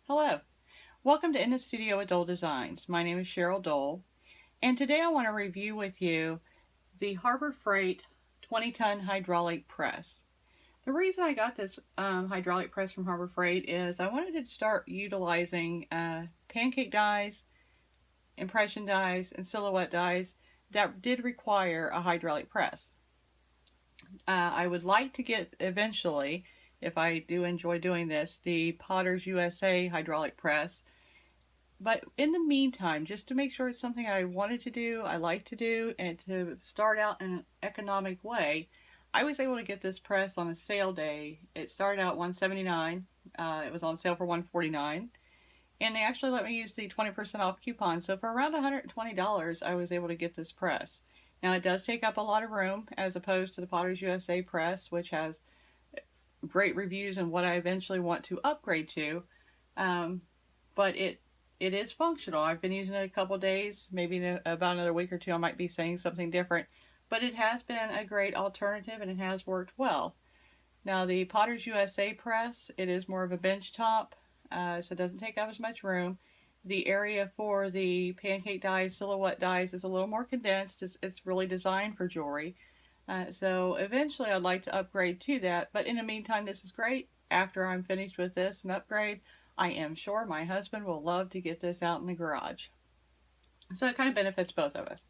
Hello, welcome to In the Studio with Dole Designs. My name is Cheryl Dole, and today I want to review with you the Harbor Freight 20-ton hydraulic press. The reason I got this hydraulic press from Harbor Freight is I wanted to start utilizing pancake dies, impression dies, and silhouette dies that did require a hydraulic press. I would like to get eventually, if I do enjoy doing this, the Potter's USA hydraulic press. But in the meantime, just to make sure it's something I wanted to do, I like to do, and to start out in an economic way, I was able to get this press on a sale day. It started out $179. It was on sale for $149, and they actually let me use the 20% off coupon. So for around $120, I was able to get this press. Now it does take up a lot of room as opposed to the Potter's USA press, which has great reviews and what I eventually want to upgrade to. But it is functional. I've been using it a couple days, maybe in about another week or two I might be saying something different, but it has been a great alternative and it has worked well. Now the Potter's USA press, it is more of a bench top, so it doesn't take up as much room. The area for the pancake dies, silhouette dies is a little more condensed. It's really designed for jewelry. So eventually I'd like to upgrade to that, but in the meantime this is great. After I'm finished with this and upgrade, I am sure my husband will love to get this out in the garage. So it kind of benefits both of us.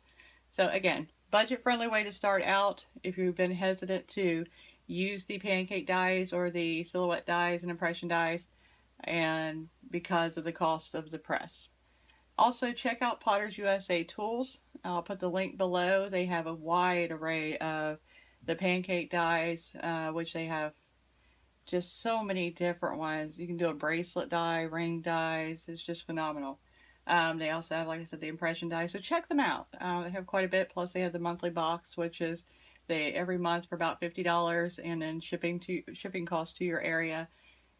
So again, budget-friendly way to start out if you've been hesitant to use the pancake dies or the silhouette dies and impression dies, and because of the cost of the press. Also check out Potter's USA tools. I'll put the link below. They have a wide array of the pancake dies, which they have just so many different ones. You can do a bracelet die, ring dies. It's just phenomenal. They also have, like I said, the impression dies. So check them out. They have quite a bit. Plus they have the monthly box, which is every month for about $50, and then shipping costs to your area.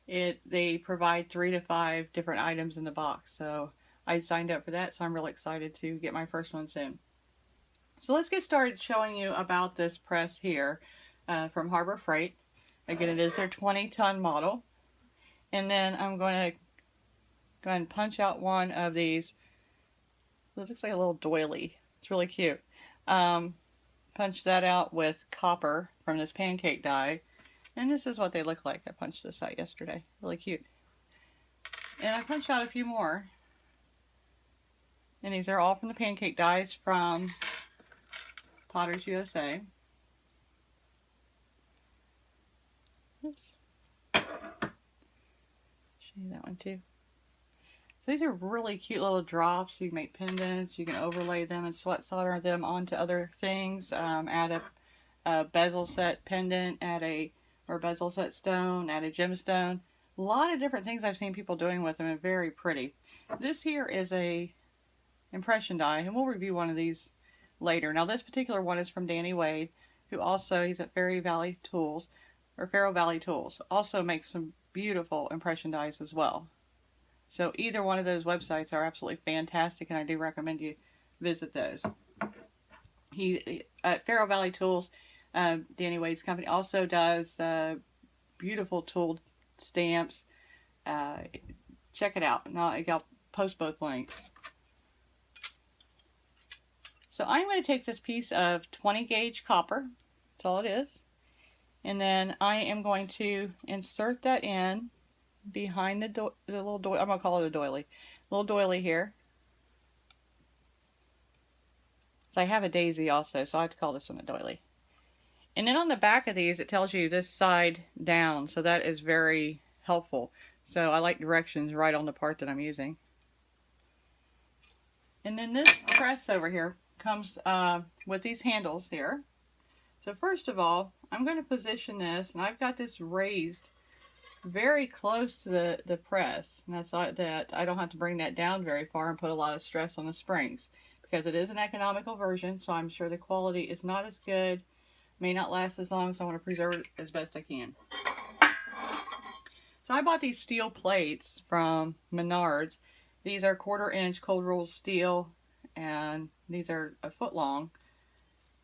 They provide 3 to 5 different items in the box. So I signed up for that, so I'm really excited to get my first one soon. So let's get started showing you about this press here from Harbor Freight. Again, it is their 20-ton model. And then I'm going to go ahead and punch out one of these. It looks like a little doily. It's really cute. Punch that out with copper from this pancake die. And this is what they look like. I punched this out yesterday. Really cute. And I punched out a few more. And these are all from the pancake dies from Potter's USA. Oops. Show you that one too. So these are really cute little drops. You can make pendants. You can overlay them and sweat solder them onto other things. Add a bezel set pendant, or bezel set stone, add a gemstone. A lot of different things I've seen people doing with them, and very pretty. This here is a impression die, and we'll review one of these later. Now this particular one is from Danny Wade, who also, he's at Ferro Valley Tools, also makes some beautiful impression dies as well. So either one of those websites are absolutely fantastic, and I do recommend you visit those. He at Ferro Valley Tools, Danny Wade's company, also does beautiful tooled stamps. Check it out. I'll post both links. So I'm going to take this piece of 20 gauge copper. That's all it is. And then I am going to insert that in behind the little doily. I'm going to call it a doily. Little doily here. So I have a daisy also, so I have to call this one a doily. And then on the back of these, it tells you this side down. So that is very helpful. So I like directions right on the part that I'm using. And then this press over here comes with these handles here. So first of all, I'm going to position this, and I've got this raised very close to the press. And that's that I don't have to bring that down very far and put a lot of stress on the springs, because it is an economical version, so I'm sure the quality is not as good, may not last as long, so I want to preserve it as best I can. So I bought these steel plates from Menards. These are 1/4 inch cold rolled steel, and these are a foot long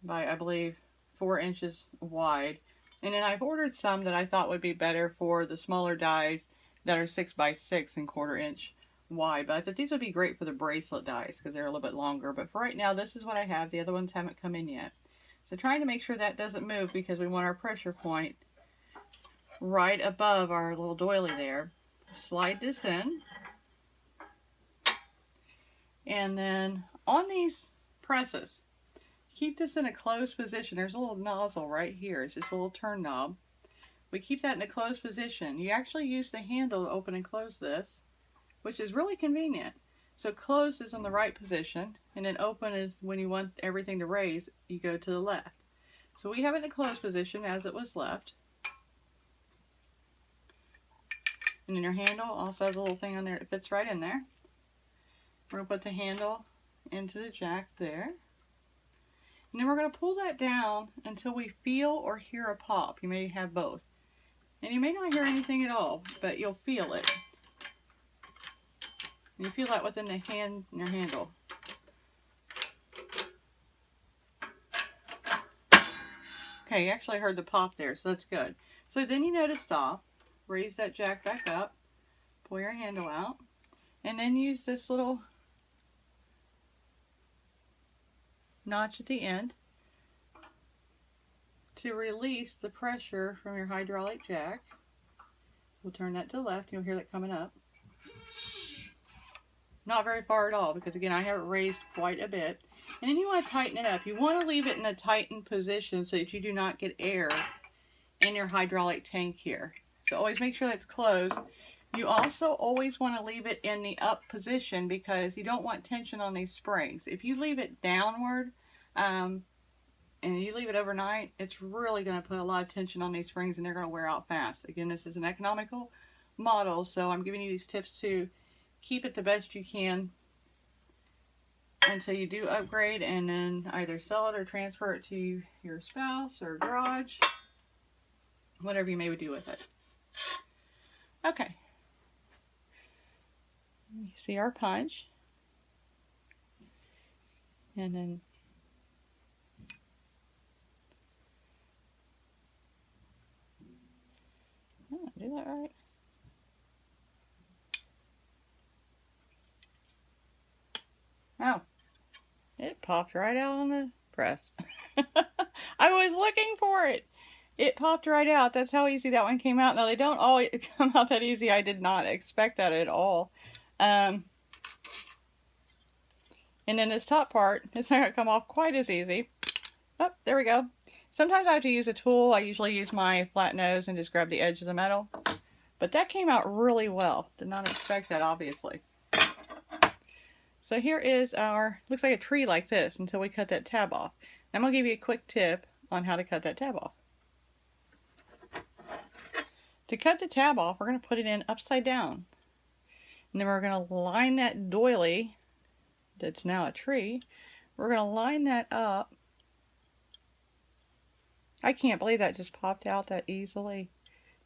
by, I believe, 4 inches wide. And then I've ordered some that I thought would be better for the smaller dies that are 6x6 and 1/4 inch wide. But I thought these would be great for the bracelet dies because they're a little bit longer. But for right now, this is what I have. The other ones haven't come in yet. So trying to make sure that doesn't move because we want our pressure point right above our little doily there. Slide this in. And then on these presses, keep this in a closed position. There's a little nozzle right here. It's just a little turn knob. We keep that in a closed position. You actually use the handle to open and close this, which is really convenient. So closed is in the right position, and then open is when you want everything to raise, you go to the left. So we have it in a closed position as it was left. And then your handle also has a little thing on there that fits right in there. We're going to put the handle into the jack there. And then we're going to pull that down until we feel or hear a pop. You may have both. And you may not hear anything at all, but you'll feel it. And you feel that within the your handle. Okay, you actually heard the pop there, so that's good. So then you know to stop. Raise that jack back up. Pull your handle out. And then use this little notch at the end to release the pressure from your hydraulic jack. We'll turn that to the left. You'll hear that coming up. Not very far at all because, again, I have it raised quite a bit. And then you want to tighten it up. You want to leave it in a tightened position so that you do not get air in your hydraulic tank here. So always make sure that's closed. You also always want to leave it in the up position because you don't want tension on these springs. If you leave it downward and you leave it overnight, it's really going to put a lot of tension on these springs and they're going to wear out fast. Again, this is an economical model, so I'm giving you these tips to keep it the best you can until you do upgrade and then either sell it or transfer it to your spouse or garage, whatever you may do with it. Okay. You see our punch. And then do that right. Oh, it popped right out on the press. I was looking for it. It popped right out. That's how easy that one came out. Now, they don't always come out that easy. I did not expect that at all. And then this top part, it's not going to come off quite as easy. Oh, there we go. Sometimes I have to use a tool. I usually use my flat nose and just grab the edge of the metal. But that came out really well. Did not expect that, obviously. So here is our, looks like a tree like this until we cut that tab off. I'm going to give you a quick tip on how to cut that tab off. To cut the tab off, we're going to put it in upside down. And then we're going to line that doily that's now a tree. We're going to line that up. I can't believe that just popped out that easily.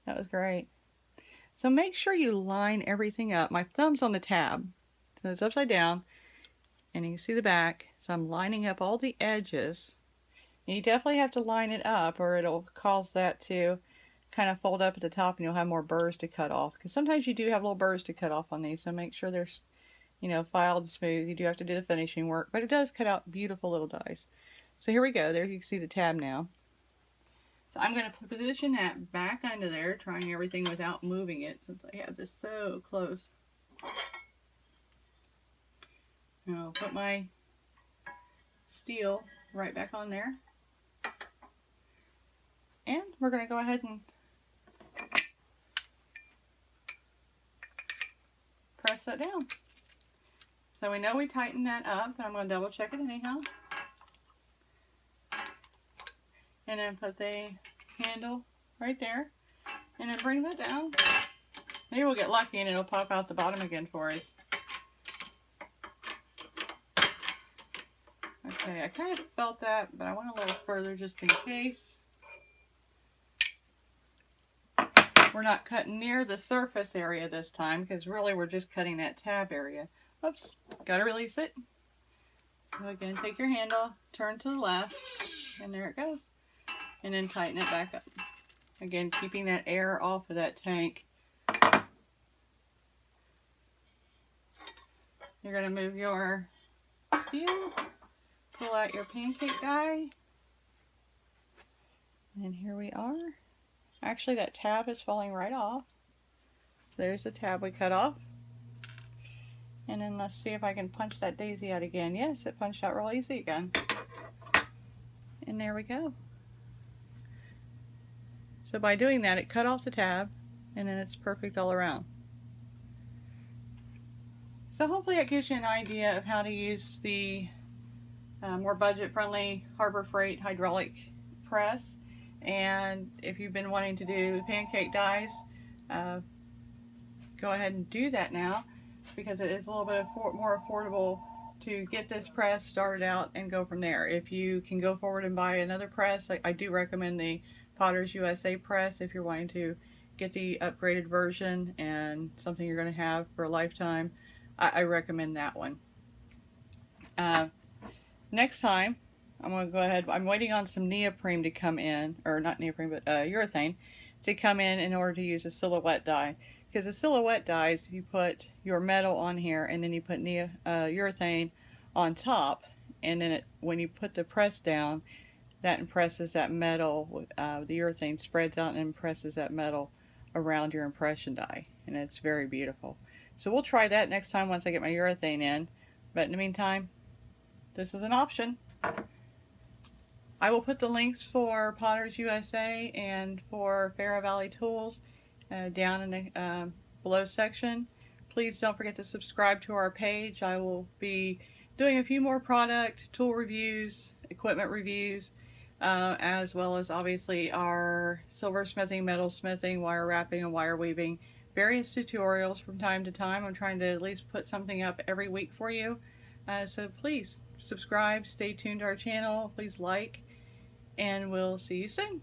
That was great. So make sure you line everything up. My thumb's on the tab. So it's upside down. And you can see the back. So I'm lining up all the edges. And you definitely have to line it up or it'll cause that to kind of fold up at the top and you'll have more burrs to cut off. Because sometimes you do have little burrs to cut off on these. So make sure they're, you know, filed smooth. You do have to do the finishing work. But it does cut out beautiful little dies. So here we go. There you can see the tab now. So I'm going to position that back under there, trying everything without moving it since I have this so close. And I'll put my steel right back on there. And we're going to go ahead and press that down. So we know we tightened that up, and I'm going to double check it anyhow. And then put the handle right there. And then bring that down. Maybe we'll get lucky and it'll pop out the bottom again for us. Okay, I kind of felt that, but I went a little further just in case. We're not cutting near the surface area this time because really we're just cutting that tab area. Oops, gotta release it. So again, take your handle, turn to the left, and there it goes. And then tighten it back up. Again, keeping that air off of that tank You're going to move your steel, pull out your pancake die, and here we are. Actually, that tab is falling right off. There's the tab we cut off. And then let's see if I can punch that daisy out again. Yes, it punched out real easy again. And there we go. So by doing that, it cut off the tab, and then it's perfect all around. So hopefully that gives you an idea of how to use the more budget-friendly Harbor Freight hydraulic press. And if you've been wanting to do pancake dies, go ahead and do that now, because it is a little bit more affordable to get this press started out and go from there. If you can go forward and buy another press, I do recommend the Potters USA press if you're wanting to get the upgraded version and something you're going to have for a lifetime. I recommend that one. Next time, I'm going to go ahead. I'm waiting on some neoprene to come in, or not neoprene, but urethane to come in order to use a silhouette die. Because the silhouette dies, you put your metal on here, and then you put urethane on top, and then when you put the press down, that impresses that metal. The urethane spreads out and impresses that metal around your impression die, and it's very beautiful. So we'll try that next time once I get my urethane in. But in the meantime, this is an option. I will put the links for Potters USA and for Ferro Valley Tools down in the below section. Please don't forget to subscribe to our page. I will be doing a few more product, tool reviews, equipment reviews, as well as obviously our silversmithing, metal smithing, wire wrapping, and wire weaving, various tutorials from time to time. I'm trying to at least put something up every week for you. So please subscribe, stay tuned to our channel, please like, and we'll see you soon.